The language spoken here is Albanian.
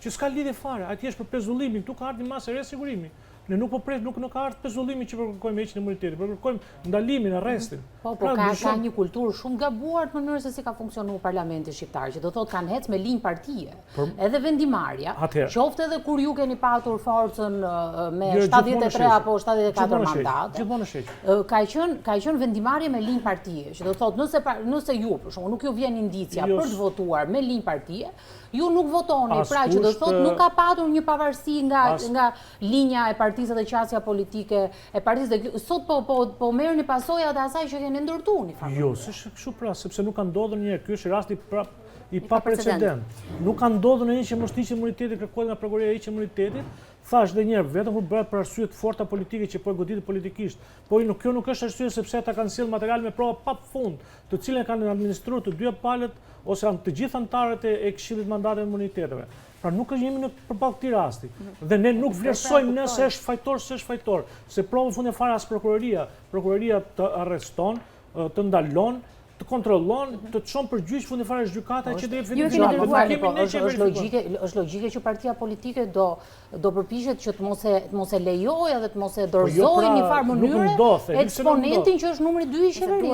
që s'ka lidhje fare, atje është për pezullimin, këtu ka ardhur një masë e re sigurimi. Ne nuk po pres, nuk ka ardhur pezullimi që kërkojmë heqjen e imunitetit, por kërkojmë ndalimin, arrestin. Po ka një kulturë shumë gabuar në mënyrë se si ka funksionuar parlamenti shqiptar, që do thotë kanë hec me linjë partie. Edhe vendimarrja, qoftë edhe kur ju keni patur forcën me 73 apo 74 mandat. Gjithmonë sheq. Ka qenë vendimarrje me linjë partie, që do thotë nëse ju, për shembull, nuk ju vjen indicia për të votuar me linjë partie, ju nuk votoni, pra që do thotë nuk ka patur një pavarësi nga linja e partisë dhe qasja politike e partisë dhe sot po merrni pasojat e asaj që keni ndërtuar një farë. Jo, s'është kështu pra, sepse nuk ka ndodhur një herë, ky është rasti i pa precedent. Nuk ka ndodhur ndonjë që mos hiqet imuniteti, kërkohet nga prokuroria hiqje imunitetit. Thash edhe një herë, vetëm kur bëhet për arsye të forta politike që po e goditet politikisht. Po kjo nuk është arsye sepse ata kanë sjellë material me prova pafund, të cilën kanë administruar të dyja palët ose të gjithë anëtarët e Këshillit Mandateve Imuniteteve. Pra nuk jemi në përballë këtij rasti. Dhe ne nuk vlerësojmë nëse është fajtor, s'është fajtor, se provën fundit fare as prokuroria të arreston, të ndalon, të kontrollon, të çon për gjyq fundit fare gjykata që do jep vendim. Është logjike që partia politike do përpiqet që të mos e lejojë dhe të mos e dorëzojë në një farë mënyre eksponentin që është numri 2 i qeverisë.